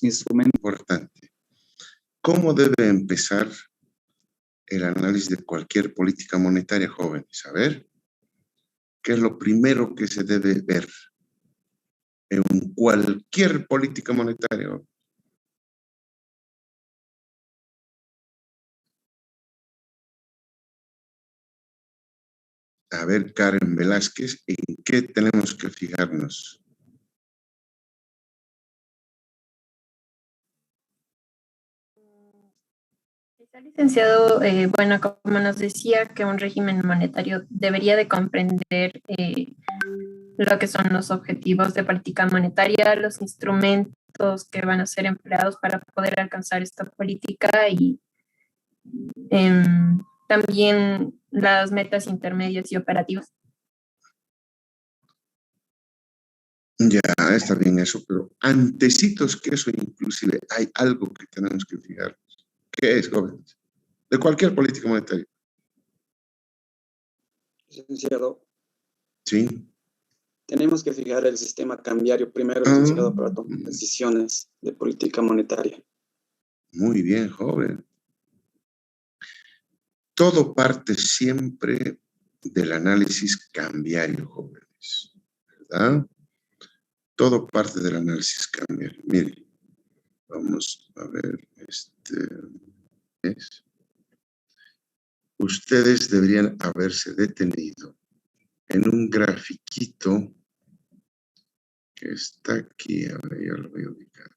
instrumentos. Importante. ¿Cómo debe empezar el análisis de cualquier política monetaria, jóvenes? A ver, ¿qué es lo primero que se debe ver en cualquier política monetaria? A ver, Karen Velázquez, ¿en qué tenemos que fijarnos? Está licenciado, bueno, como nos decía, que un régimen monetario debería de comprender lo que son los objetivos de política monetaria, los instrumentos que van a ser empleados para poder alcanzar esta política y también las metas intermedias y operativas. Ya, está bien eso, pero antecitos que eso inclusive hay algo que tenemos que fijar. ¿Qué es, jóvenes? De cualquier política monetaria. Licenciado, Sí. tenemos que fijar el sistema cambiario primero, licenciado, para tomar decisiones de política monetaria. Muy bien, joven. Todo parte siempre del análisis cambiario, jóvenes, ¿verdad? Todo parte del análisis cambiario. Miren, vamos a ver, ustedes deberían haberse detenido en un grafiquito que está aquí, a ver, ya lo voy a ubicar,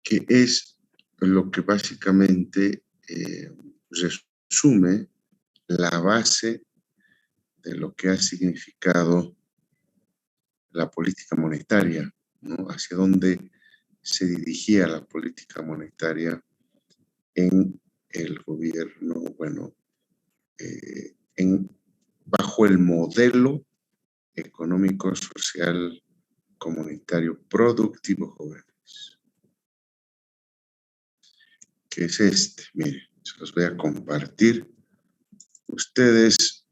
que es lo que básicamente resume la base de lo que ha significado la política monetaria, ¿no? Hacia dónde se dirigía la política monetaria en el gobierno, bueno, bajo el modelo económico, social, comunitario, productivo, jóvenes. ¿Qué es este? Miren, se los voy a compartir. Ustedes.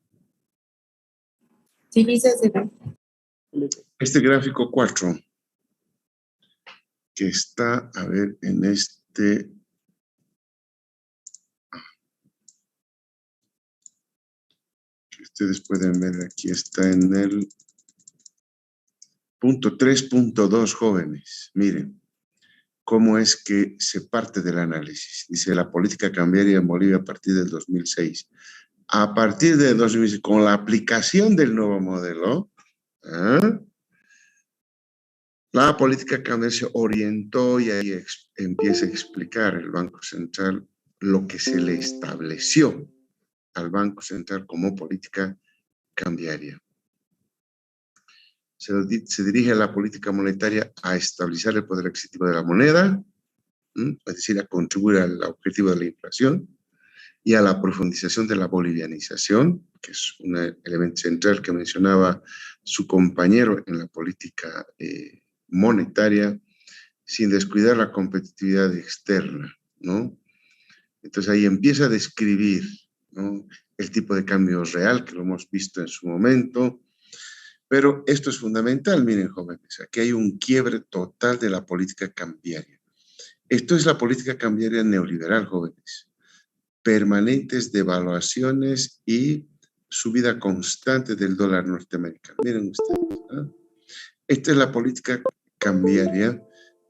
Sí, licenciado. Este gráfico 4, que está, a ver, en este. Que ustedes pueden ver aquí, está en el punto 3.2, jóvenes. Miren, cómo es que se parte del análisis. Dice la política cambiaria en Bolivia a partir del 2006. A partir de 2006, con la aplicación del nuevo modelo, la política cambiaria se orientó y ahí empieza a explicar el Banco Central lo que se le estableció al Banco Central como política cambiaria. Se dirige a la política monetaria a estabilizar el poder adquisitivo de la moneda, es decir, a contribuir al objetivo de la inflación y a la profundización de la bolivianización, que es un elemento central que mencionaba su compañero en la política monetaria, sin descuidar la competitividad externa, ¿no? Entonces ahí empieza a describir, ¿no?, el tipo de cambio real que lo hemos visto en su momento, pero esto es fundamental, miren, jóvenes, aquí hay un quiebre total de la política cambiaria. Esto es la política cambiaria neoliberal, jóvenes. Permanentes devaluaciones y subida constante del dólar norteamericano. Miren ustedes, ¿no? Esta es la política cambiaria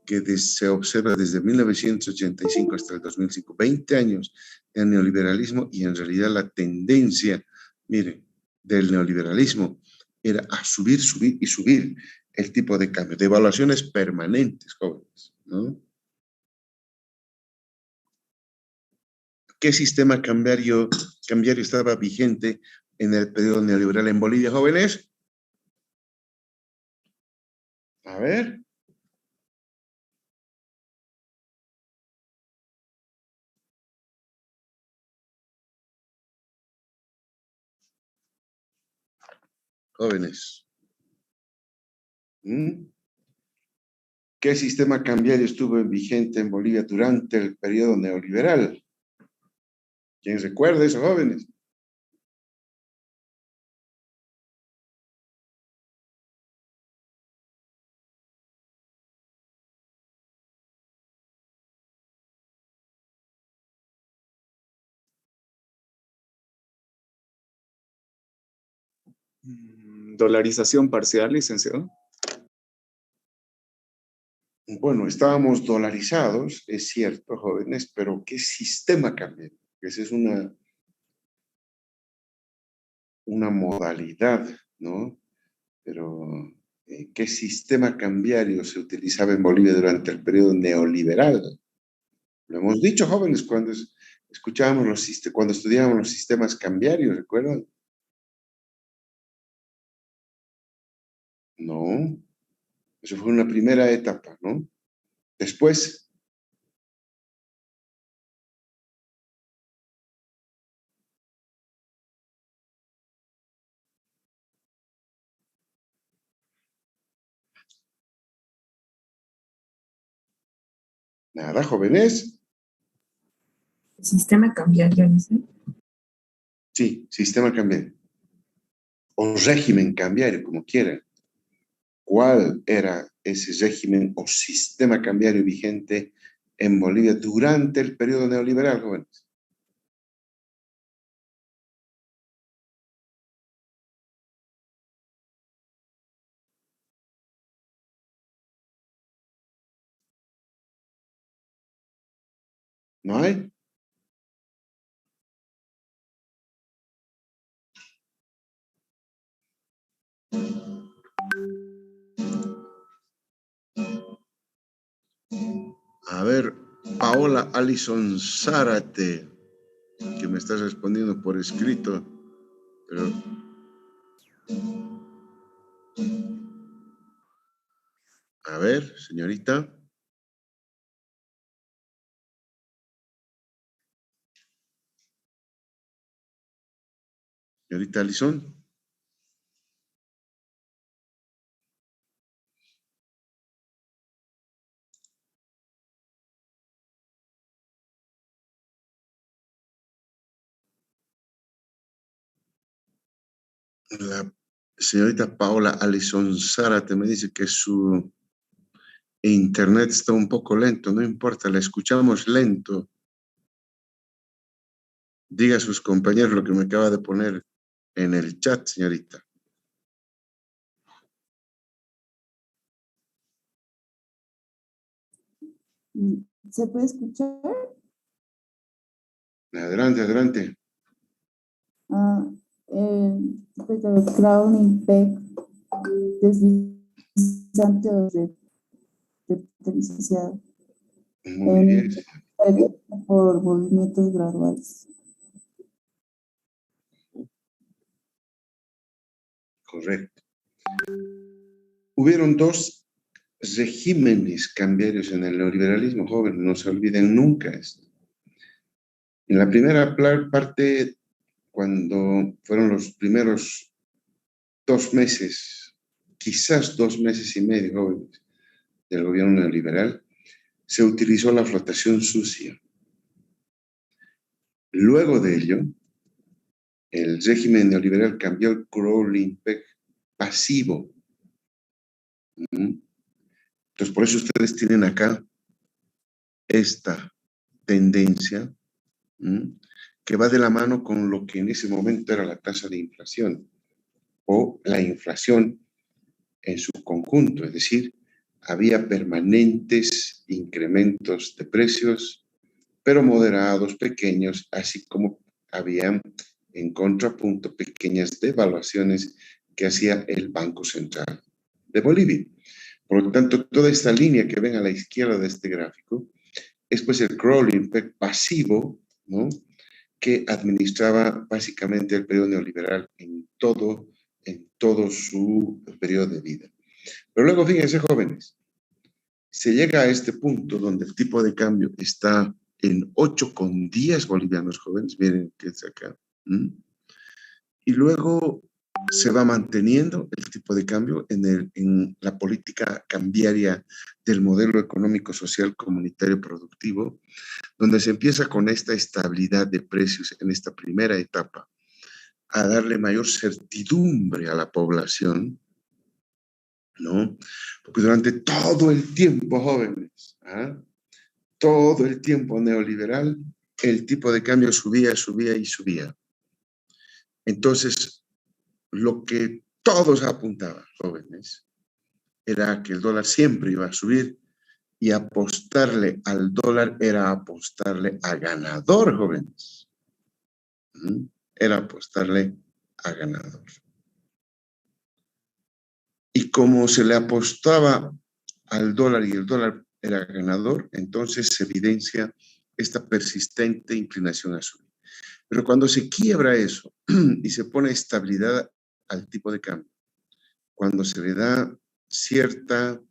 que se observa desde 1985 hasta el 2005. 20 años de neoliberalismo y en realidad la tendencia, miren, del neoliberalismo era a subir, subir y subir el tipo de cambio, de evaluaciones permanentes, jóvenes, ¿no? ¿Qué sistema cambiario estaba vigente en el periodo neoliberal en Bolivia, jóvenes? A ver. Jóvenes. ¿Qué sistema cambiario estuvo vigente en Bolivia durante el periodo neoliberal? ¿Quién recuerda eso, jóvenes? Dolarización parcial, licenciado. Bueno, estábamos dolarizados, es cierto, jóvenes, pero ¿qué sistema cambió? Esa es una modalidad, ¿no? Pero ¿qué sistema cambiario se utilizaba en Bolivia durante el periodo neoliberal? Lo hemos dicho, jóvenes, cuando escuchábamos cuando estudiábamos los sistemas cambiarios, ¿recuerdan? No, eso fue una primera etapa, ¿no? Después, nada, jóvenes. Sistema cambiario, ¿sí? Sí, sistema cambiario. O régimen cambiario, como quieran. ¿Cuál era ese régimen o sistema cambiario vigente en Bolivia durante el periodo neoliberal, jóvenes? ¿No hay? A ver, Paola Alison Zárate, que me estás respondiendo por escrito, pero... A ver, señorita. Señorita Alison. La señorita Paola Alison Zárate me dice que su internet está un poco lento, no importa, la escuchamos lento. Diga a sus compañeros lo que me acaba de poner en el chat, señorita. ¿Se puede escuchar? Adelante, adelante. Pues el Crown Impact deslizante de licenciado. Muy bien. Por movimientos graduales. Correcto. Hubieron dos regímenes cambiarios en el neoliberalismo, joven, no se olviden nunca esto. En la primera parte, cuando fueron los primeros 2 meses, quizás 2 meses y medio, jóvenes, del gobierno neoliberal, se utilizó la flotación sucia. Luego de ello, el régimen neoliberal cambió el crawling peg pasivo. Entonces, por eso ustedes tienen acá esta tendencia que va de la mano con lo que en ese momento era la tasa de inflación o la inflación en su conjunto, es decir, había permanentes incrementos de precios, pero moderados, pequeños, así como había en contrapunto pequeñas devaluaciones que hacía el Banco Central de Bolivia. Por lo tanto, toda esta línea que ven a la izquierda de este gráfico es pues el crawling pasivo, ¿no?, que administraba básicamente el periodo neoliberal en todo su periodo de vida. Pero luego, fíjense, jóvenes, se llega a este punto donde el tipo de cambio está en 8,10 bolivianos, jóvenes, miren que es acá. Y luego se va manteniendo el tipo de cambio en la política cambiaria del modelo económico, social, comunitario, productivo, donde se empieza con esta estabilidad de precios en esta primera etapa, a darle mayor certidumbre a la población, ¿no? Porque durante todo el tiempo, jóvenes, todo el tiempo neoliberal, el tipo de cambio subía, subía y subía. Entonces, lo que todos apuntaban, jóvenes, era que el dólar siempre iba a subir y apostarle al dólar era apostarle a ganador, jóvenes. Era apostarle a ganador. Y como se le apostaba al dólar y el dólar era ganador, entonces se evidencia esta persistente inclinación a subir. Pero cuando se quiebra eso y se pone estabilidad al tipo de cambio, cuando se le da cierta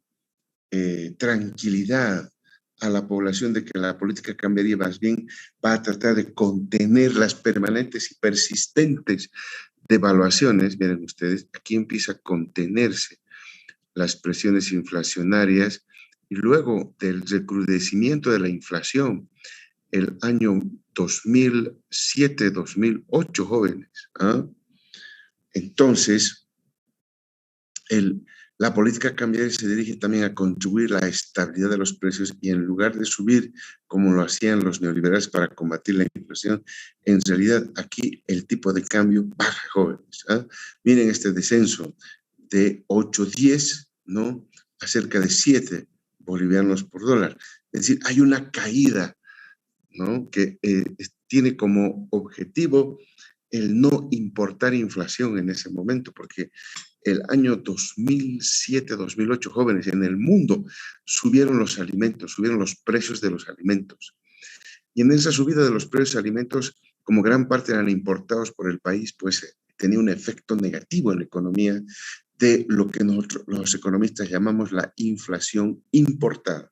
tranquilidad a la población de que la política cambiaría, más bien va a tratar de contener las permanentes y persistentes devaluaciones. Miren ustedes, aquí empieza a contenerse las presiones inflacionarias y luego del recrudecimiento de la inflación el año 2007-2008, jóvenes. Entonces, la política cambiaria se dirige también a contribuir a la estabilidad de los precios y en lugar de subir como lo hacían los neoliberales para combatir la inflación, en realidad aquí el tipo de cambio baja, jóvenes. Miren este descenso de 8.10, ¿no?, a cerca de 7 bolivianos por dólar. Es decir, hay una caída, ¿no?, que tiene como objetivo el no importar inflación en ese momento, porque el año 2007-2008, jóvenes, en el mundo subieron los alimentos, subieron los precios de los alimentos. Y en esa subida de los precios de alimentos, como gran parte eran importados por el país, pues tenía un efecto negativo en la economía de lo que nosotros, los economistas, llamamos la inflación importada.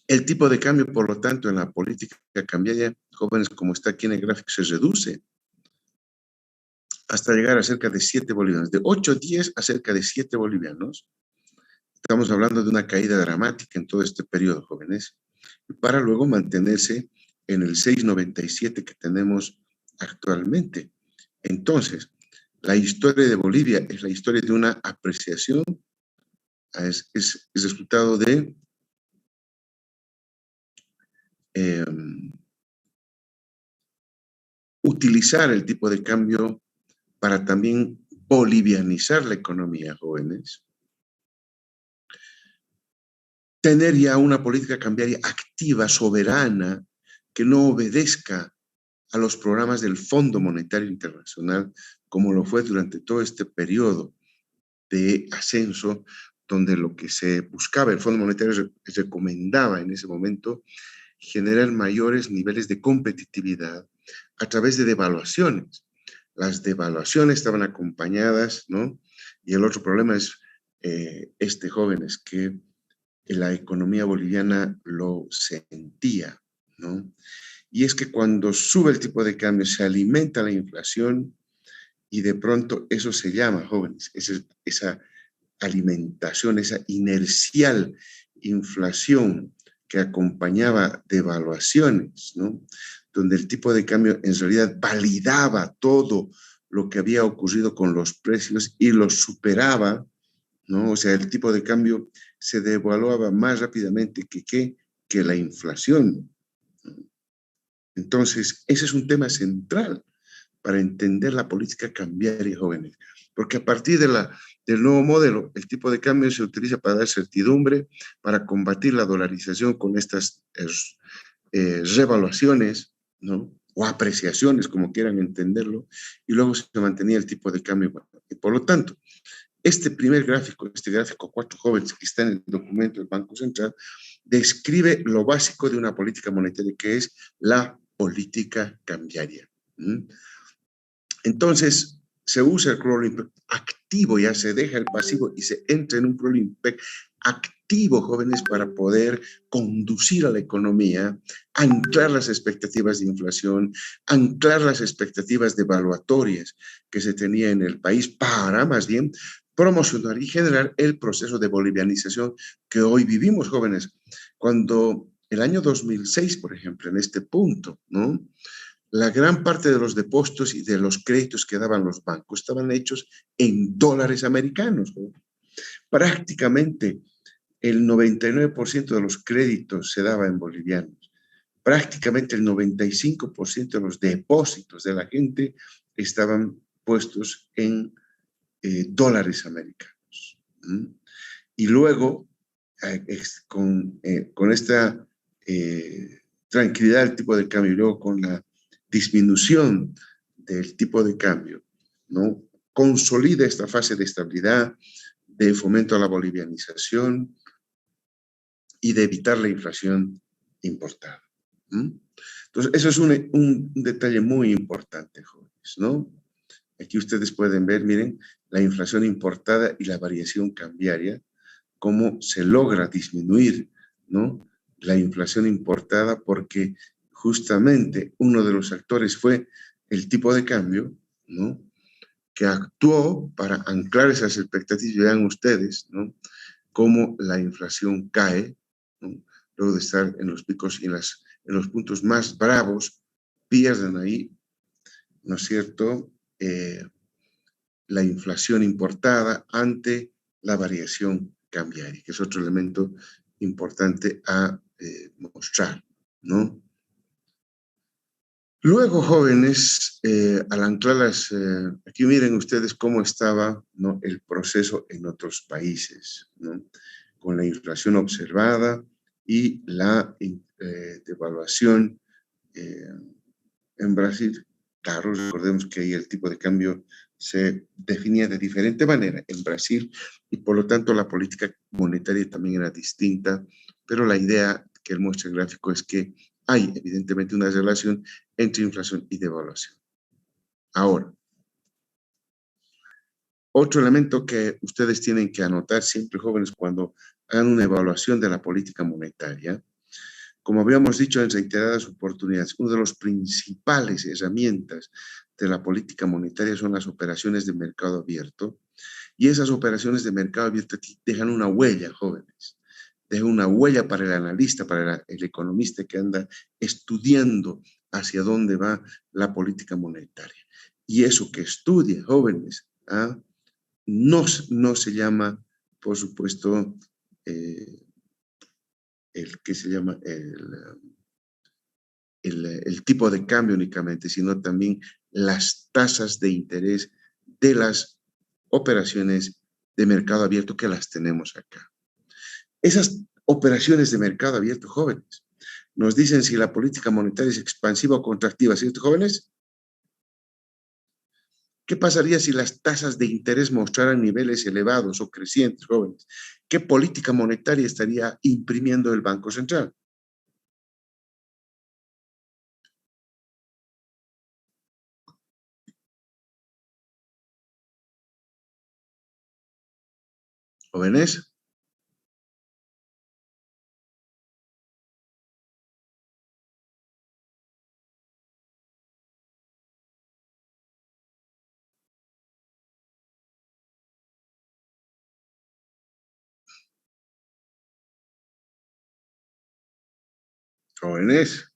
El tipo de cambio, por lo tanto, en la política cambiaria, jóvenes, como está aquí en el gráfico, se reduce hasta llegar a cerca de 7 bolivianos, de 8.10 a cerca de 7 bolivianos. Estamos hablando de una caída dramática en todo este periodo, jóvenes, para luego mantenerse en el 6.97 que tenemos actualmente. Entonces, la historia de Bolivia es la historia de una apreciación, es resultado de utilizar el tipo de cambio para también bolivianizar la economía, jóvenes. Tener ya una política cambiaria activa, soberana, que no obedezca a los programas del Fondo Monetario Internacional, como lo fue durante todo este periodo de ascenso, donde lo que se buscaba, el Fondo Monetario recomendaba en ese momento, generar mayores niveles de competitividad a través de devaluaciones. Las devaluaciones estaban acompañadas, ¿no? Y el otro problema es, jóvenes, que la economía boliviana lo sentía, ¿no? Y es que cuando sube el tipo de cambio se alimenta la inflación y de pronto eso se llama, jóvenes, esa alimentación, esa inercial inflación que acompañaba devaluaciones, ¿no?, donde el tipo de cambio en realidad validaba todo lo que había ocurrido con los precios y los superaba, ¿no? O sea, el tipo de cambio se devaluaba más rápidamente que la inflación. Entonces, ese es un tema central para entender la política cambiaria, jóvenes, porque a partir del nuevo modelo, el tipo de cambio se utiliza para dar certidumbre, para combatir la dolarización con estas revaluaciones, ¿no?, o apreciaciones, como quieran entenderlo, y luego se mantenía el tipo de cambio. Y por lo tanto, este primer gráfico, este gráfico 4 jóvenes que está en el documento del Banco Central, describe lo básico de una política monetaria, que es la política cambiaria. Entonces, se usa el crawling activo, ya se deja el pasivo y se entra en un crawling activo, jóvenes, para poder conducir a la economía, anclar las expectativas de inflación, anclar las expectativas devaluatorias que se tenía en el país para, más bien, promocionar y generar el proceso de bolivianización que hoy vivimos, jóvenes. Cuando el año 2006, por ejemplo, en este punto, ¿no?, la gran parte de los depósitos y de los créditos que daban los bancos estaban hechos en dólares americanos, ¿no? Prácticamente el 99% de los créditos se daba en bolivianos. prácticamente el 95% de los depósitos de la gente estaban puestos en dólares americanos. Y luego, con esta tranquilidad del tipo de cambio y luego con la disminución del tipo de cambio, ¿no? Consolida esta fase de estabilidad, de fomento a la bolivianización y de evitar la inflación importada. Entonces, eso es un detalle muy importante, jóvenes, ¿no? Aquí ustedes pueden ver, miren, la inflación importada y la variación cambiaria, cómo se logra disminuir, ¿no?, la inflación importada, porque justamente uno de los actores fue el tipo de cambio, ¿no?, que actuó para anclar esas expectativas. Vean ustedes, ¿no?, cómo la inflación cae, ¿no?, luego de estar en los picos y en los puntos más bravos, pierden ahí, ¿no es cierto?, la inflación importada ante la variación cambiaria, que es otro elemento importante a mostrar, ¿no? Luego, jóvenes, al anclarlas, aquí miren ustedes cómo estaba, ¿no?, el proceso en otros países, ¿no?, con la inflación observada y la devaluación en Brasil. Claro, recordemos que ahí el tipo de cambio se definía de diferente manera en Brasil y por lo tanto la política monetaria también era distinta, pero la idea que él muestra el gráfico es que hay evidentemente una relación entre inflación y devaluación. Ahora, otro elemento que ustedes tienen que anotar siempre, jóvenes, cuando hagan una evaluación de la política monetaria, como habíamos dicho en reiteradas oportunidades, una de las principales herramientas de la política monetaria son las operaciones de mercado abierto, y esas operaciones de mercado abierto dejan una huella, jóvenes, dejan una huella para el analista, para el economista que anda estudiando hacia dónde va la política monetaria. Y eso que estudia, jóvenes, no se llama, por supuesto, el tipo de cambio únicamente, sino también las tasas de interés de las operaciones de mercado abierto que las tenemos acá. Esas operaciones de mercado abierto, jóvenes, nos dicen si la política monetaria es expansiva o contractiva, ¿cierto, jóvenes? ¿Qué pasaría si las tasas de interés mostraran niveles elevados o crecientes, jóvenes? ¿Qué política monetaria estaría imprimiendo el Banco Central? ¿Jóvenes? Jóvenes,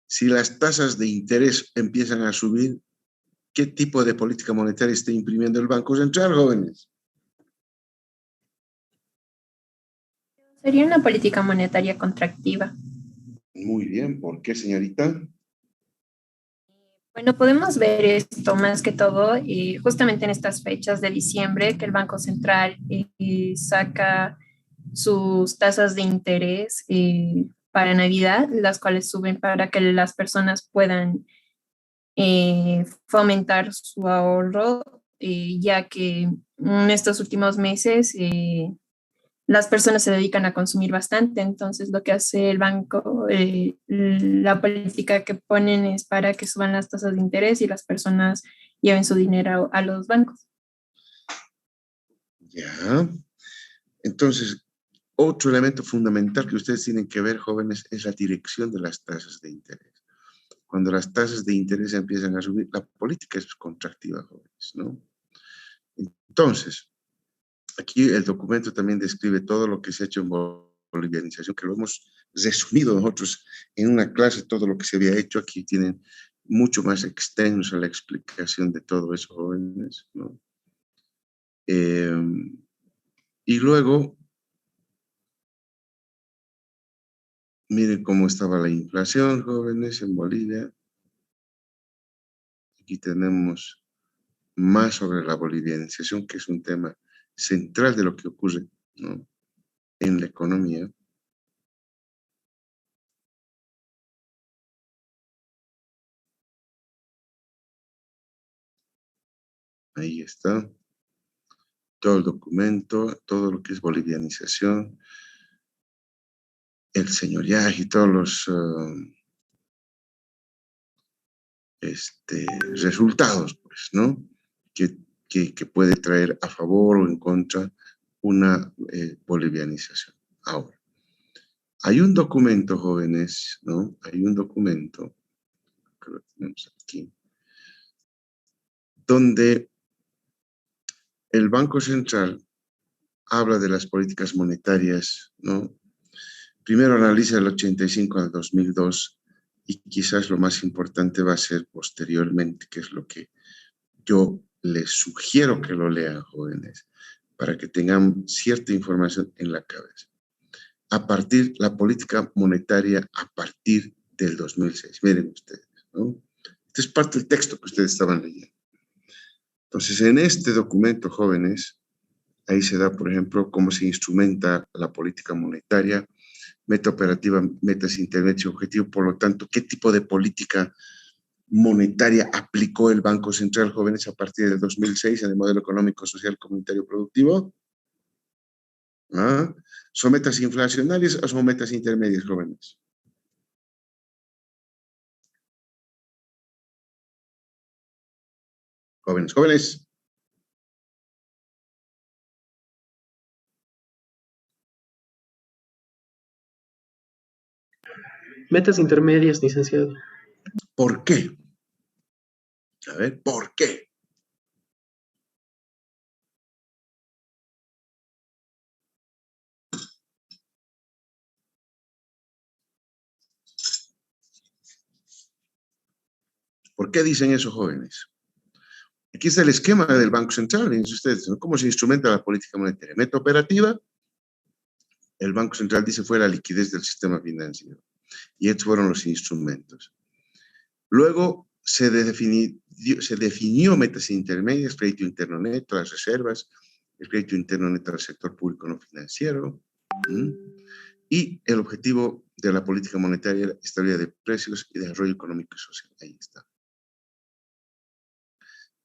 si las tasas de interés empiezan a subir, ¿qué tipo de política monetaria está imprimiendo el Banco Central, jóvenes? Sería una política monetaria contractiva. Muy bien, ¿por qué, señorita? Bueno, podemos ver esto más que todo justamente en estas fechas de diciembre, que el Banco Central saca sus tasas de interés para Navidad, las cuales suben para que las personas puedan fomentar su ahorro, ya que en estos últimos meses las personas se dedican a consumir bastante, entonces lo que hace el banco, la política que ponen es para que suban las tasas de interés y las personas lleven su dinero a los bancos. Ya. Entonces, otro elemento fundamental que ustedes tienen que ver, jóvenes, es la dirección de las tasas de interés. Cuando las tasas de interés empiezan a subir, la política es contractiva, jóvenes, ¿no? Entonces, aquí el documento también describe todo lo que se ha hecho en bolivianización, que lo hemos resumido nosotros en una clase, todo lo que se había hecho. Aquí tienen mucho más extensa la explicación de todo eso, jóvenes, ¿no? Y luego, Miren cómo estaba la inflación, jóvenes, en Bolivia. Aquí tenemos más sobre la bolivianización, que es un tema central de lo que ocurre, ¿no?, en la economía. Ahí está todo el documento, todo lo que es bolivianización, el señoreaje y todos los resultados, pues, ¿no?, que puede traer a favor o en contra una bolivianización. Ahora, hay un documento, jóvenes, ¿no? Hay un documento, que lo tenemos aquí, donde el Banco Central habla de las políticas monetarias, ¿no? Primero analiza el 85 al 2002 y quizás lo más importante va a ser posteriormente, que es lo que yo les sugiero que lo lean, jóvenes, para que tengan cierta información en la cabeza. A partir, la política monetaria a partir del 2006. Miren ustedes, ¿no? Este es parte del texto que ustedes estaban leyendo. Entonces, en este documento, jóvenes, ahí se da, por ejemplo, cómo se instrumenta la política monetaria, meta operativa, metas intermedias y objetivos. Por lo tanto, ¿qué tipo de política monetaria aplicó el Banco Central, jóvenes, a partir del 2006 en el modelo económico, social, comunitario, productivo? ¿Ah? ¿Son metas inflacionarias o son metas intermedias, jóvenes? Jóvenes, jóvenes. Metas intermedias, licenciado. ¿Por qué? A ver, ¿por qué? ¿Por qué dicen eso, jóvenes? Aquí está el esquema del Banco Central, fíjense ustedes, ¿no?, cómo se instrumenta la política monetaria. Meta operativa, el Banco Central dice fue la liquidez del sistema financiero. Y estos fueron los instrumentos. Luego se definió metas intermedias, crédito interno neto, las reservas, el crédito interno neto al sector público no financiero. Y el objetivo de la política monetaria era estabilidad de precios y desarrollo económico y social. Ahí está.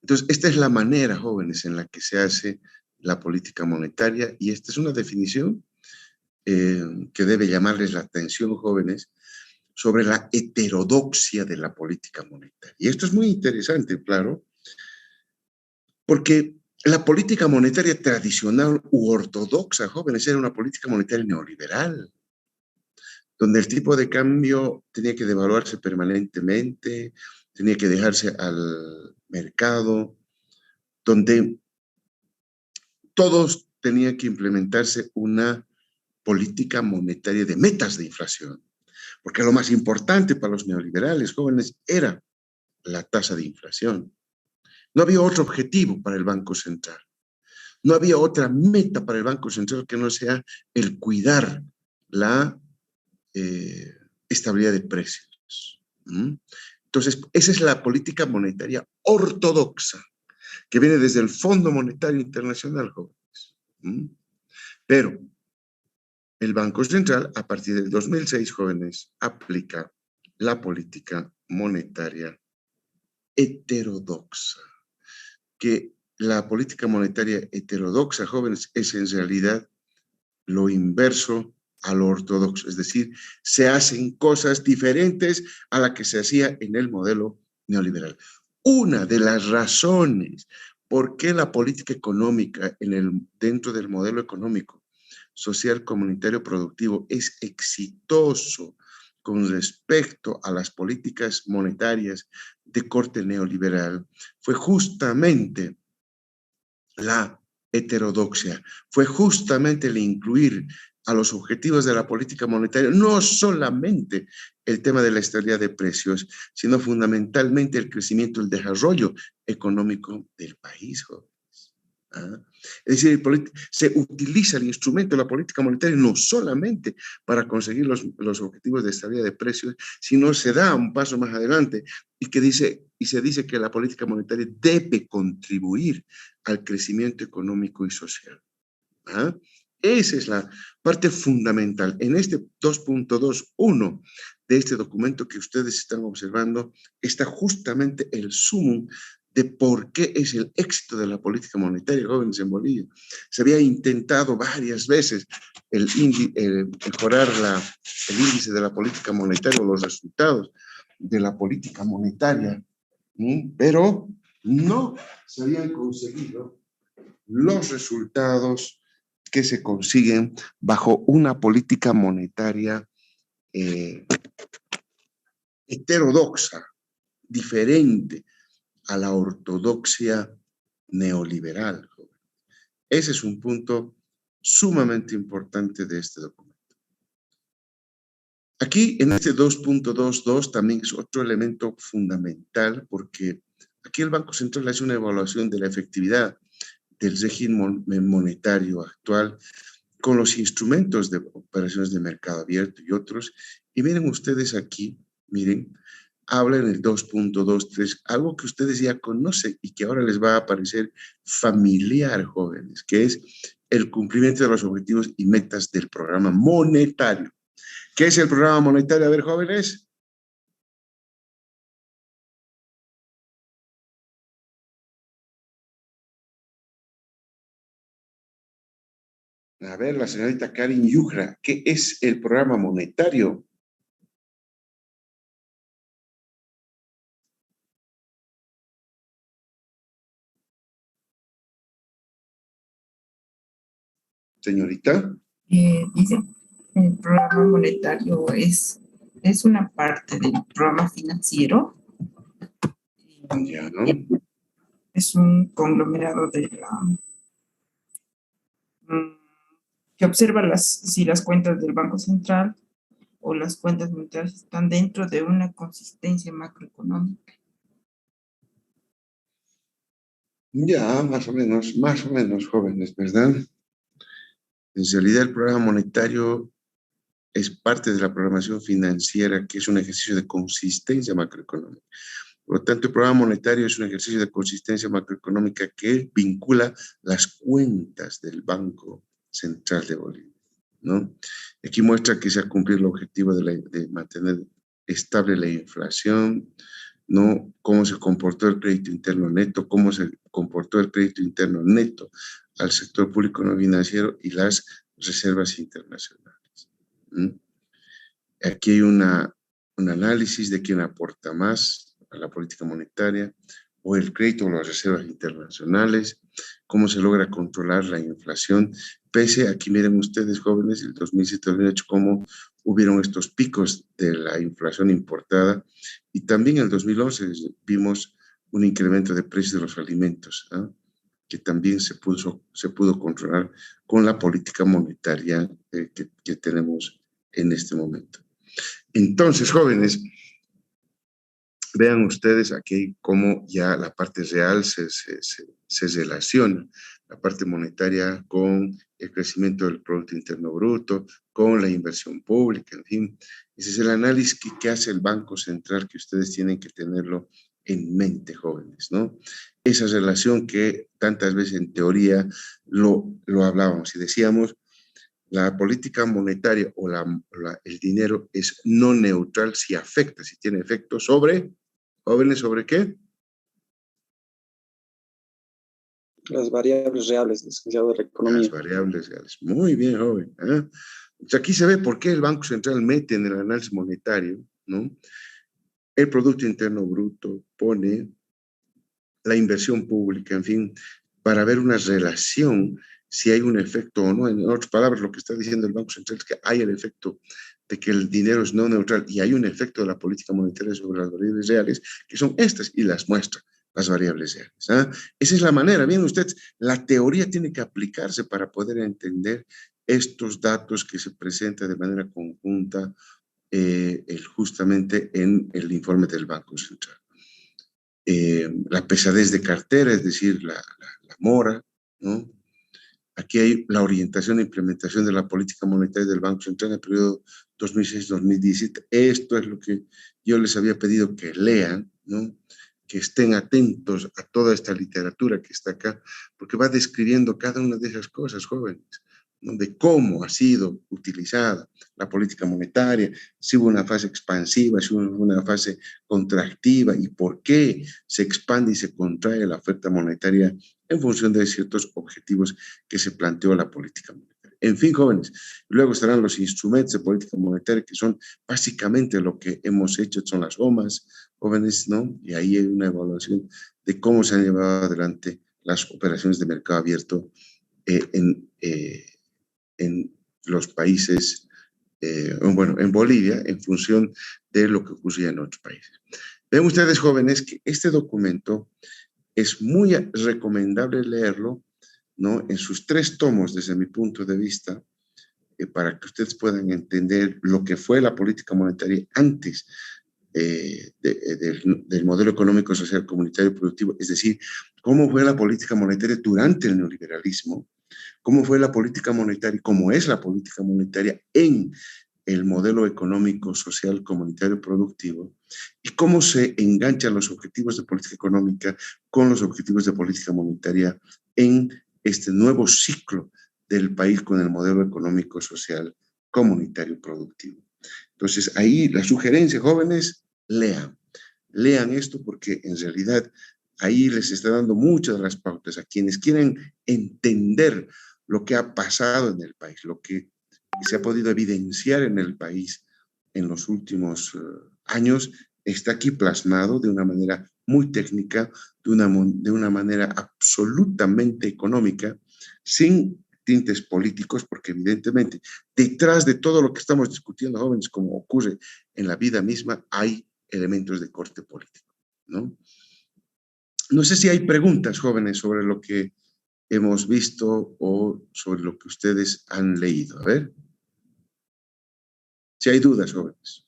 Entonces, esta es la manera, jóvenes, en la que se hace la política monetaria, y esta es una definición que debe llamarles la atención, jóvenes, sobre la heterodoxia de la política monetaria. Y esto es muy interesante, claro, porque la política monetaria tradicional u ortodoxa, jóvenes, era una política monetaria neoliberal, donde el tipo de cambio tenía que devaluarse permanentemente, tenía que dejarse al mercado, donde todos tenían que implementarse una política monetaria de metas de inflación, porque lo más importante para los neoliberales, jóvenes, era la tasa de inflación. No había otro objetivo para el Banco Central. No había otra meta para el Banco Central que no sea el cuidar la estabilidad de precios. Entonces, esa es la política monetaria ortodoxa, que viene desde el Fondo Monetario Internacional, jóvenes. Pero el Banco Central, a partir del 2006, jóvenes, aplica la política monetaria heterodoxa. Que la política monetaria heterodoxa, jóvenes, es en realidad lo inverso a lo ortodoxo, es decir, se hacen cosas diferentes a la que se hacía en el modelo neoliberal. Una de las razones por qué la política económica dentro del modelo económico, social, comunitario, productivo es exitoso con respecto a las políticas monetarias de corte neoliberal fue justamente la heterodoxia, fue justamente el incluir a los objetivos de la política monetaria no solamente el tema de la estabilidad de precios, sino fundamentalmente el crecimiento, el desarrollo económico del país, jóvenes. ¿ah? Es decir, se utiliza el instrumento de la política monetaria no solamente para conseguir los objetivos de estabilidad de precios, sino se da un paso más adelante y se dice que la política monetaria debe contribuir al crecimiento económico y social. ¿Ah? Esa es la parte fundamental. En este 2.2.1 de este documento que ustedes están observando está justamente el sumum de por qué es el éxito de la política monetaria, jóvenes, en Bolivia. Se había intentado varias veces mejorar el índice de la política monetaria o los resultados de la política monetaria, pero no se habían conseguido los resultados que se consiguen bajo una política monetaria heterodoxa, diferente a la ortodoxia neoliberal. Ese es un punto sumamente importante de este documento. Aquí, en este 2.22, también es otro elemento fundamental, porque aquí el Banco Central hace una evaluación de la efectividad del régimen monetario actual con los instrumentos de operaciones de mercado abierto y otros. Y miren ustedes aquí, miren, habla en el 2.23, algo que ustedes ya conocen y que ahora les va a parecer familiar, jóvenes, que es el cumplimiento de los objetivos y metas del programa monetario. ¿Qué es el programa monetario? A ver, jóvenes. A ver, la señorita Karin Yujra, ¿qué es el programa monetario? Señorita. Dice, el programa monetario es una parte del programa financiero. Ya, ¿no? Es un conglomerado que observa si las cuentas del Banco Central o las cuentas monetarias están dentro de una consistencia macroeconómica. Ya, más o menos, jóvenes, ¿verdad? En realidad, el programa monetario es parte de la programación financiera, que es un ejercicio de consistencia macroeconómica. Por lo tanto, el programa monetario es un ejercicio de consistencia macroeconómica que vincula las cuentas del Banco Central de Bolivia, ¿no? Aquí muestra que se ha cumplido el objetivo de mantener estable la inflación, ¿no? Cómo se comportó el crédito interno neto, cómo se comportó el crédito interno neto al sector público no financiero y las reservas internacionales. Aquí hay un análisis de quién aporta más a la política monetaria, o el crédito o las reservas internacionales, cómo se logra controlar la inflación, pese a que miren ustedes, jóvenes, el 2007-2008, cómo hubieron estos picos de la inflación importada, y también en el 2011 vimos un incremento de precios de los alimentos, ¿eh? Que también se pudo controlar con la política monetaria que tenemos en este momento. Entonces, jóvenes, vean ustedes aquí cómo ya la parte real se relaciona, la parte monetaria con el crecimiento del Producto Interno Bruto, con la inversión pública, en fin. Ese es el análisis que hace el Banco Central, que ustedes tienen que tenerlo en mente, jóvenes, ¿no? Esa relación que tantas veces en teoría lo hablábamos y decíamos, la política monetaria o el dinero es no neutral si afecta, si tiene efecto sobre, jóvenes, ¿sobre qué? Las variables reales, licenciado de la economía. Las variables reales. Muy bien, joven. ¿Eh? Aquí se ve por qué el Banco Central mete en el análisis monetario, ¿no? El Producto Interno Bruto, pone la inversión pública, en fin, para ver una relación, si hay un efecto o no. En otras palabras, lo que está diciendo el Banco Central es que hay el efecto de que el dinero es no neutral y hay un efecto de la política monetaria sobre las variables reales, que son estas, y las muestra, las variables reales. ¿Ah? Esa es la manera. Miren ustedes, la teoría tiene que aplicarse para poder entender estos datos que se presentan de manera conjunta justamente en el informe del Banco Central. La pesadez de cartera, es decir, la mora, ¿no? Aquí hay la orientación e implementación de la política monetaria del Banco Central en el periodo 2006-2017. Esto es lo que yo les había pedido que lean, ¿no? Que estén atentos a toda esta literatura que está acá, porque va describiendo cada una de esas cosas, jóvenes, ¿no? De cómo ha sido utilizada la política monetaria, si hubo una fase expansiva, si hubo una fase contractiva y por qué se expande y se contrae la oferta monetaria en función de ciertos objetivos que se planteó la política monetaria. En fin, jóvenes, luego estarán los instrumentos de política monetaria, que son básicamente lo que hemos hecho, son las OMAs, jóvenes, ¿no? Y ahí hay una evaluación de cómo se han llevado adelante las operaciones de mercado abierto en los países, bueno, en Bolivia, en función de lo que ocurría en otros países. Ven ustedes, jóvenes, que este documento es muy recomendable leerlo, ¿no? En sus 3 tomos, desde mi punto de vista, para que ustedes puedan entender lo que fue la política monetaria antes del modelo económico, social, comunitario y productivo, es decir, cómo fue la política monetaria durante el neoliberalismo, cómo fue la política monetaria, cómo es la política monetaria en el modelo económico, social, comunitario, productivo, y cómo se enganchan los objetivos de política económica con los objetivos de política monetaria en este nuevo ciclo del país con el modelo económico, social, comunitario, productivo. Entonces, ahí la sugerencia, jóvenes, lean esto porque en realidad ahí les está dando muchas de las pautas a quienes quieren entender lo que ha pasado en el país, lo que se ha podido evidenciar en el país en los últimos años, está aquí plasmado de una manera muy técnica, de una manera absolutamente económica, sin tintes políticos, porque evidentemente detrás de todo lo que estamos discutiendo, jóvenes, como ocurre en la vida misma, hay elementos de corte político, ¿no? No sé si hay preguntas, jóvenes, sobre lo que hemos visto o sobre lo que ustedes han leído. A ver. Si hay dudas, jóvenes.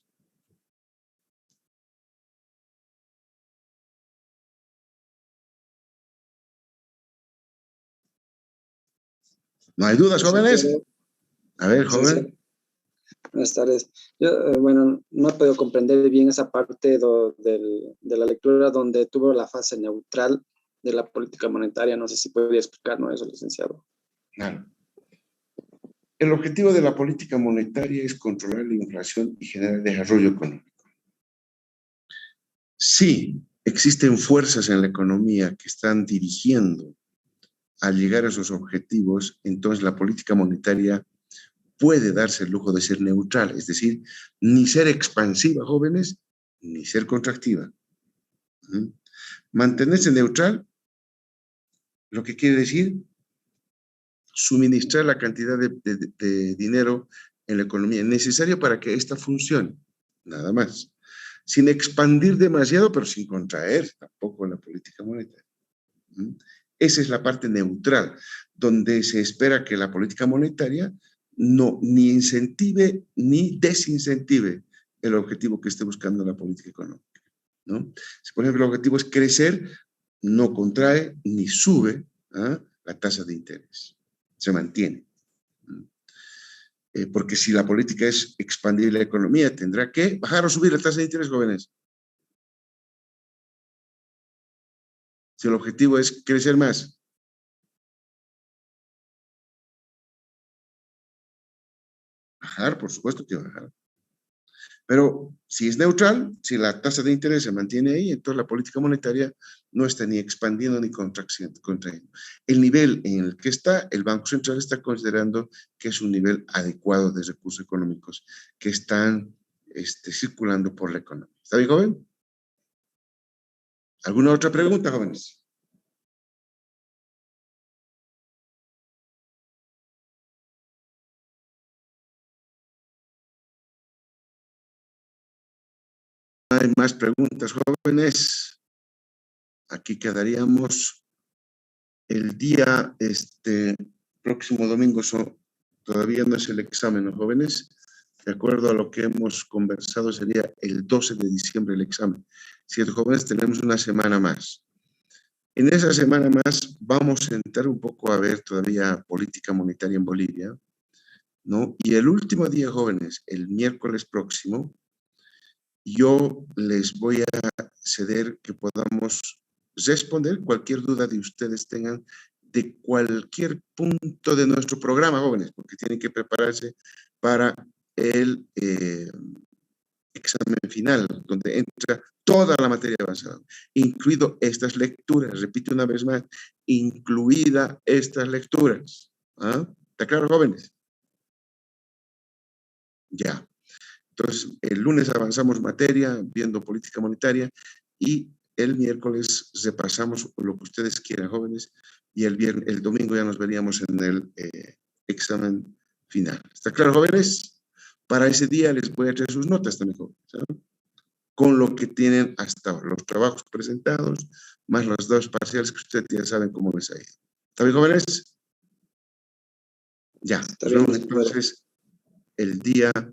¿No hay dudas, jóvenes? A ver, joven. Buenas tardes. Yo, bueno, no he podido comprender bien esa parte de la lectura donde tuvo la fase neutral de la política monetaria. No sé si podría explicarnos eso, licenciado. Claro. El objetivo de la política monetaria es controlar la inflación y generar desarrollo económico. Sí, existen fuerzas en la economía que están dirigiendo a llegar a esos objetivos, entonces la política monetaria puede darse el lujo de ser neutral, es decir, ni ser expansiva, jóvenes, ni ser contractiva. Mantenerse neutral, lo que quiere decir suministrar la cantidad de dinero en la economía necesaria para que ésta funcione, nada más. Sin expandir demasiado, pero sin contraer tampoco la política monetaria. Esa es la parte neutral, donde se espera que la política monetaria no ni incentive ni desincentive el objetivo que esté buscando la política económica, ¿no? Si, por ejemplo, el objetivo es crecer, no contrae ni sube la tasa de interés, se mantiene. Porque si la política es expandir la economía, tendrá que bajar o subir la tasa de interés, jóvenes. Si el objetivo es crecer más. Bajar, por supuesto que bajar. Pero si es neutral, si la tasa de interés se mantiene ahí, entonces la política monetaria no está ni expandiendo ni contrayendo. El nivel en el que está, el Banco Central está considerando que es un nivel adecuado de recursos económicos que están circulando por la economía. ¿Está bien, joven? ¿Alguna otra pregunta, jóvenes? No hay más preguntas, jóvenes. Aquí quedaríamos el día, próximo domingo, todavía no es el examen, ¿no, jóvenes? De acuerdo a lo que hemos conversado, sería el 12 de diciembre el examen. Si jóvenes, tenemos una semana más. En esa semana más vamos a entrar un poco a ver todavía política monetaria en Bolivia, ¿no? Y el último día, jóvenes, el miércoles próximo, yo les voy a ceder que podamos responder cualquier duda que ustedes tengan de cualquier punto de nuestro programa, jóvenes, porque tienen que prepararse para el examen final, donde entra toda la materia avanzada, incluido estas lecturas, repito una vez más, incluida estas lecturas. ¿Ah? ¿Está claro, jóvenes? Ya. Entonces, el lunes avanzamos materia, viendo política monetaria, y el miércoles repasamos lo que ustedes quieran, jóvenes, y el domingo ya nos veríamos en el examen final. ¿Está claro, jóvenes? Para ese día les voy a traer sus notas también, jóvenes, ¿sabes? Con lo que tienen hasta ahora, los trabajos presentados, más los dos parciales que ustedes ya saben cómo les ha ido. ¿Está bien, jóvenes? Ya, nos vemos entonces el día